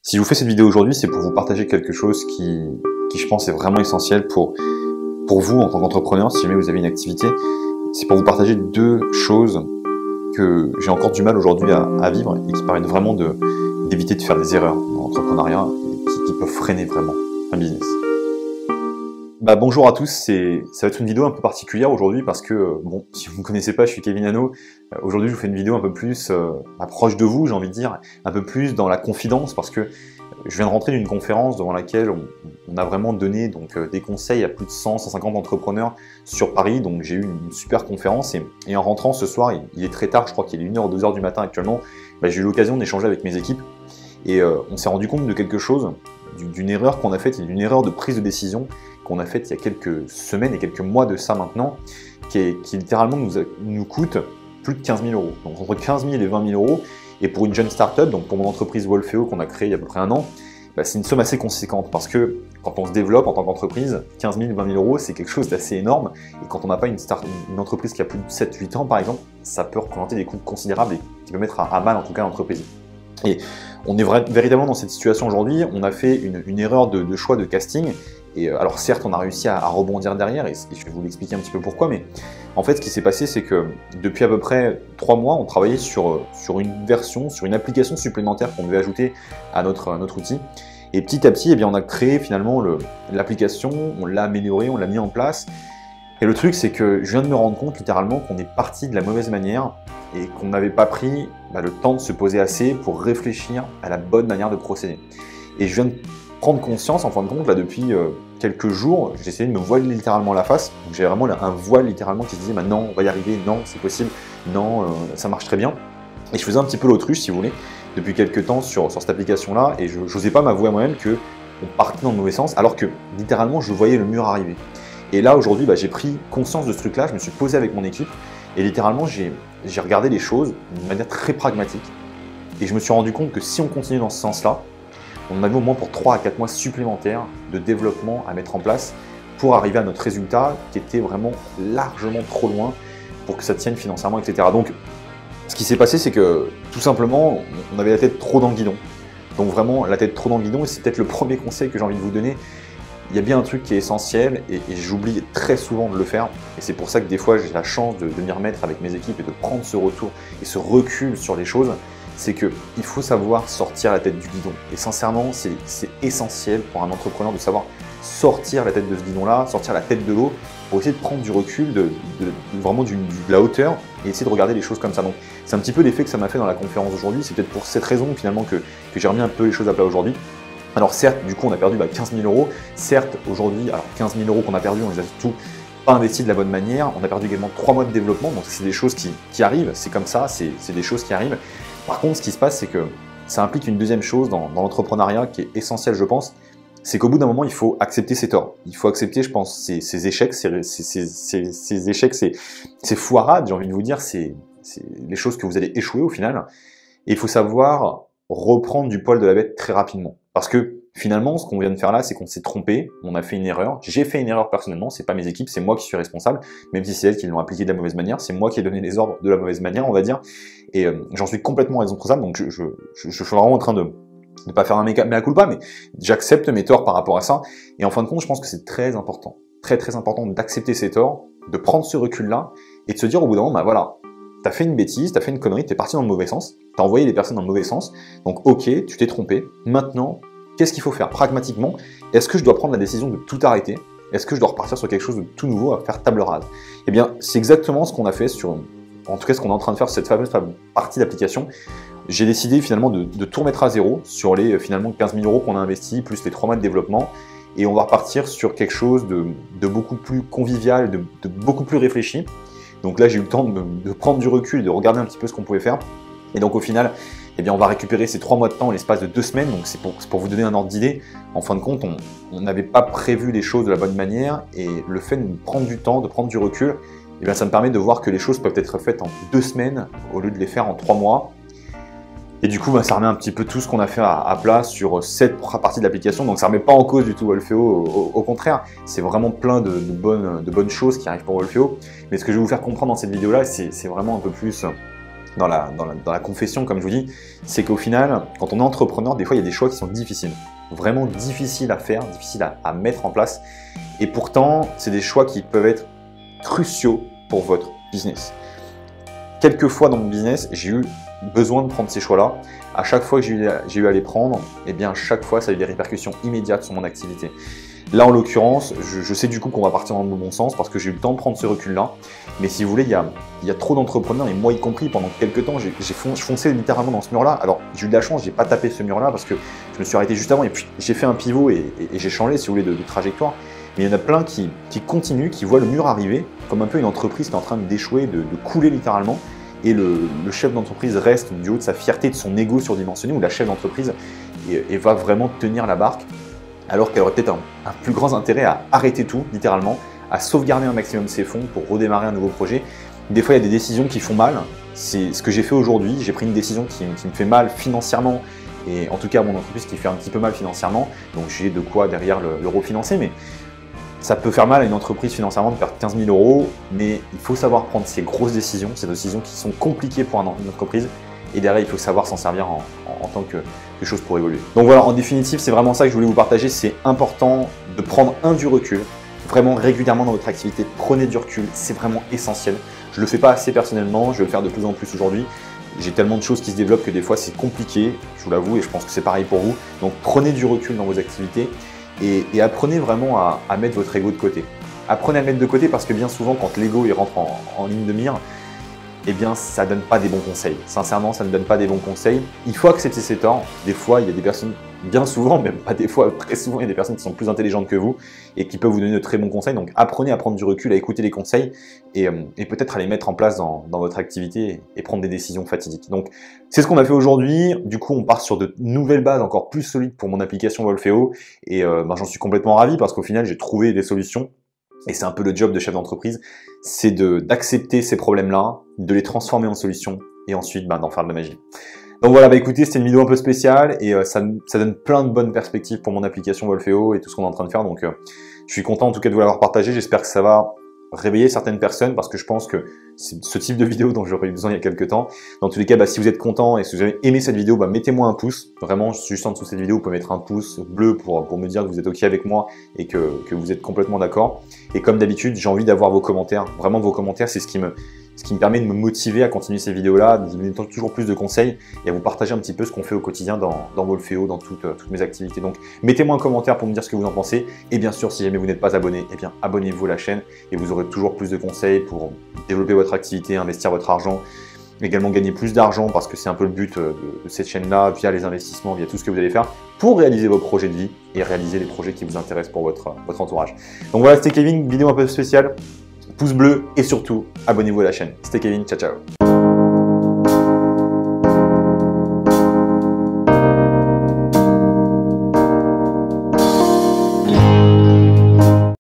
Si je vous fais cette vidéo aujourd'hui, c'est pour vous partager quelque chose qui je pense est vraiment essentiel pour vous en tant qu'entrepreneur, si jamais vous avez une activité. C'est pour vous partager deux choses que j'ai encore du mal aujourd'hui à vivre et qui permettent vraiment d'éviter de faire des erreurs dans l'entrepreneuriat et qui peuvent freiner vraiment un business. Bonjour à tous, ça va être une vidéo un peu particulière aujourd'hui parce que, bon, si vous ne me connaissez pas, je suis Kevin Hano. Aujourd'hui, je vous fais une vidéo un peu plus proche de vous, j'ai envie de dire, un peu plus dans la confidence parce que je viens de rentrer d'une conférence devant laquelle on a vraiment donné des conseils à plus de 100-150 entrepreneurs sur Paris. Donc j'ai eu une super conférence et en rentrant ce soir, il est très tard, je crois qu'il est 1h ou 2h du matin actuellement, j'ai eu l'occasion d'échanger avec mes équipes et on s'est rendu compte de quelque chose, d'une erreur qu'on a faite, d'une erreur de prise de décision qu'on a faite il y a quelques semaines et quelques mois de ça maintenant, qui littéralement nous coûte plus de 15 000 euros. Donc entre 15 000 et 20 000 euros. Et pour une jeune start-up, donc pour mon entreprise Wolfeo qu'on a créée il y a à peu près 1 an, c'est une somme assez conséquente parce que quand on se développe en tant qu'entreprise, 15 000, 20 000 euros, c'est quelque chose d'assez énorme. Et quand on n'a pas une entreprise qui a plus de 7-8 ans, par exemple, ça peut représenter des coûts considérables et qui peut mettre à mal en tout cas l'entreprise. Et on est véritablement dans cette situation aujourd'hui. On a fait une erreur de choix de casting. Et alors certes, on a réussi à rebondir derrière, et je vais vous l'expliquer un petit peu pourquoi, mais en fait, ce qui s'est passé, c'est que depuis à peu près 3 mois, on travaillait sur une version, sur une application supplémentaire qu'on devait ajouter à notre outil. Et petit à petit, on a créé finalement l'application, on l'a améliorée, on l'a mis en place. Et le truc, c'est que je viens de me rendre compte littéralement qu'on est parti de la mauvaise manière et qu'on n'avait pas pris le temps de se poser assez pour réfléchir à la bonne manière de procéder. Et je viens de prendre conscience, en fin de compte, là, depuis quelques jours, j'ai essayé de me voiler littéralement la face. J'avais vraiment un voile littéralement qui se disait non, on va y arriver, non, c'est possible, non, ça marche très bien. Et je faisais un petit peu l'autruche, si vous voulez, depuis quelques temps sur cette application-là, et je n'osais pas m'avouer à moi-même qu'on partait dans le mauvais sens, alors que littéralement, je voyais le mur arriver. Et là, aujourd'hui, j'ai pris conscience de ce truc-là, je me suis posé avec mon équipe, et littéralement, j'ai regardé les choses d'une manière très pragmatique, et je me suis rendu compte que si on continuait dans ce sens-là, on avait au moins pour 3 à 4 mois supplémentaires de développement à mettre en place pour arriver à notre résultat qui était vraiment largement trop loin pour que ça tienne financièrement, etc. Donc, ce qui s'est passé, c'est que tout simplement, on avait la tête trop dans le guidon. Donc vraiment, la tête trop dans le guidon, et c'est peut-être le premier conseil que j'ai envie de vous donner. Il y a bien un truc qui est essentiel et j'oublie très souvent de le faire. Et c'est pour ça que des fois, j'ai la chance de m'y remettre avec mes équipes et de prendre ce retour et ce recul sur les choses. C'est qu'il faut savoir sortir la tête du guidon. Et sincèrement, c'est essentiel pour un entrepreneur de savoir sortir la tête de ce guidon-là, sortir la tête de l'eau, pour essayer de prendre du recul, vraiment de la hauteur, et essayer de regarder les choses comme ça. Donc c'est un petit peu l'effet que ça m'a fait dans la conférence d'aujourd'hui. C'est peut-être pour cette raison finalement que j'ai remis un peu les choses à plat aujourd'hui. Alors certes, du coup, on a perdu 15 000 euros. Certes, aujourd'hui, alors 15 000 euros qu'on a perdu, on les a surtout pas investis de la bonne manière. On a perdu également 3 mois de développement, donc c'est des choses qui arrivent. C'est comme ça, c'est des choses qui arrivent. Par contre, ce qui se passe, c'est que ça implique une deuxième chose dans l'entrepreneuriat qui est essentielle, je pense, c'est qu'au bout d'un moment, il faut accepter ses torts. Il faut accepter, je pense, ses échecs, ces échecs, ces foirades, j'ai envie de vous dire, c'est les choses que vous allez échouer au final. Et il faut savoir reprendre du poil de la bête très rapidement. Parce que finalement, ce qu'on vient de faire là, c'est qu'on s'est trompé, on a fait une erreur. J'ai fait une erreur personnellement, c'est pas mes équipes, c'est moi qui suis responsable, même si c'est elles qui l'ont appliqué de la mauvaise manière, c'est moi qui ai donné les ordres de la mauvaise manière, on va dire. Et j'en suis complètement responsable, donc je suis vraiment en train de ne pas faire un mea culpa, mais j'accepte mes torts par rapport à ça. Et en fin de compte, je pense que c'est très important, très important d'accepter ses torts, de prendre ce recul-là, et de se dire au bout d'un moment, voilà, t'as fait une bêtise, t'as fait une connerie, t'es parti dans le mauvais sens, t'as envoyé les personnes dans le mauvais sens, donc ok, tu t'es trompé, maintenant, qu'est-ce qu'il faut faire pragmatiquement? Est-ce que je dois prendre la décision de tout arrêter? Est-ce que je dois repartir sur quelque chose de tout nouveau, à faire table rase? Eh bien, c'est exactement ce qu'on a fait en tout cas ce qu'on est en train de faire sur cette fameuse partie d'application. J'ai décidé finalement de tout remettre à zéro sur les finalement 15 000 euros qu'on a investis, plus les 3 mois de développement, et on va repartir sur quelque chose de beaucoup plus convivial, de beaucoup plus réfléchi. Donc là, j'ai eu le temps de prendre du recul et de regarder un petit peu ce qu'on pouvait faire. Et donc au final, on va récupérer ces 3 mois de temps en l'espace de 2 semaines. Donc c'est pour vous donner un ordre d'idée. En fin de compte, on n'avait pas prévu les choses de la bonne manière. Et le fait de prendre du temps, de prendre du recul, ça me permet de voir que les choses peuvent être faites en 2 semaines au lieu de les faire en 3 mois. Et du coup, ça remet un petit peu tout ce qu'on a fait à plat sur cette partie de l'application. Donc ça ne remet pas en cause du tout Wolfeo, au contraire. C'est vraiment plein de bonnes choses qui arrivent pour Wolfeo. Mais ce que je vais vous faire comprendre dans cette vidéo-là, c'est vraiment un peu plus dans la confession, comme je vous dis, c'est qu'au final, quand on est entrepreneur, des fois, il y a des choix qui sont difficiles. Vraiment difficiles à faire, difficiles à mettre en place. Et pourtant, c'est des choix qui peuvent être cruciaux pour votre business. Quelques fois dans mon business, j'ai eu besoin de prendre ces choix-là. À chaque fois que j'ai eu à les prendre, eh bien, à chaque fois, ça a eu des répercussions immédiates sur mon activité. Là, en l'occurrence, je sais du coup qu'on va partir dans le bon sens parce que j'ai eu le temps de prendre ce recul-là. Mais si vous voulez, il y a trop d'entrepreneurs, et moi y compris, pendant quelques temps, je fonçais littéralement dans ce mur-là. Alors, j'ai eu de la chance, j'ai pas tapé ce mur-là parce que je me suis arrêté juste avant et puis j'ai fait un pivot et j'ai changé, si vous voulez, de trajectoire. Mais il y en a plein qui continuent, qui voient le mur arriver, comme un peu une entreprise qui est en train d'échouer, de couler littéralement. Et le chef d'entreprise reste du haut de sa fierté, de son ego surdimensionné, ou la chef d'entreprise et va vraiment tenir la barque, alors qu'elle aurait peut-être un plus grand intérêt à arrêter tout, littéralement, à sauvegarder un maximum ses fonds pour redémarrer un nouveau projet. Des fois, il y a des décisions qui font mal. C'est ce que j'ai fait aujourd'hui. J'ai pris une décision qui me fait mal financièrement, et en tout cas, mon entreprise qui fait un petit peu mal financièrement. Donc, j'ai de quoi derrière le refinancer, mais ça peut faire mal à une entreprise financièrement de perdre 15 000 €, mais il faut savoir prendre ces grosses décisions, ces décisions qui sont compliquées pour une entreprise, et derrière, il faut savoir s'en servir en tant que chose pour évoluer. Donc voilà, en définitive, c'est vraiment ça que je voulais vous partager. C'est important de prendre du recul, vraiment régulièrement dans votre activité. Prenez du recul, c'est vraiment essentiel. Je ne le fais pas assez personnellement, je vais le faire de plus en plus aujourd'hui. J'ai tellement de choses qui se développent que des fois, c'est compliqué, je vous l'avoue, et je pense que c'est pareil pour vous. Donc prenez du recul dans vos activités. Et apprenez vraiment à mettre votre ego de côté. Apprenez à le mettre de côté parce que bien souvent, quand l'ego rentre en ligne de mire, eh bien, ça ne donne pas des bons conseils. Sincèrement, ça ne donne pas des bons conseils. Il faut accepter ses torts. Des fois, il y a des personnes, bien souvent, même pas des fois, très souvent, il y a des personnes qui sont plus intelligentes que vous et qui peuvent vous donner de très bons conseils. Donc, apprenez à prendre du recul, à écouter les conseils et peut-être à les mettre en place dans votre activité et prendre des décisions fatidiques. Donc, c'est ce qu'on a fait aujourd'hui. Du coup, on part sur de nouvelles bases encore plus solides pour mon application Wolfeo et j'en suis complètement ravi parce qu'au final, j'ai trouvé des solutions. Et c'est un peu le job de chef d'entreprise, c'est d'accepter ces problèmes-là, de les transformer en solutions et ensuite d'en faire de la magie. Donc voilà, écoutez, c'était une vidéo un peu spéciale et ça donne plein de bonnes perspectives pour mon application Wolfeo et tout ce qu'on est en train de faire. Donc je suis content en tout cas de vous l'avoir partagé. J'espère que ça va réveiller certaines personnes parce que je pense que c'est ce type de vidéo dont j'aurais eu besoin il y a quelques temps. Dans tous les cas, si vous êtes content et si vous avez aimé cette vidéo, mettez-moi un pouce. Vraiment, juste en dessous de cette vidéo, vous pouvez mettre un pouce bleu pour me dire que vous êtes OK avec moi et que vous êtes complètement d'accord. Et comme d'habitude, j'ai envie d'avoir vos commentaires. Vraiment, vos commentaires, c'est ce qui me permet de me motiver à continuer ces vidéos-là, de vous donner toujours plus de conseils et à vous partager un petit peu ce qu'on fait au quotidien dans Wolfeo, dans toutes mes activités. Donc, mettez-moi un commentaire pour me dire ce que vous en pensez. Et bien sûr, si jamais vous n'êtes pas abonné, eh bien, abonnez-vous à la chaîne et vous aurez toujours plus de conseils pour développer votre activité, investir votre argent, également gagner plus d'argent parce que c'est un peu le but de cette chaîne-là, via les investissements, via tout ce que vous allez faire pour réaliser vos projets de vie et réaliser les projets qui vous intéressent pour votre entourage. Donc voilà, c'était Kevin, vidéo un peu spéciale. Pouce bleu et surtout, abonnez-vous à la chaîne. C'était Kevin, ciao ciao.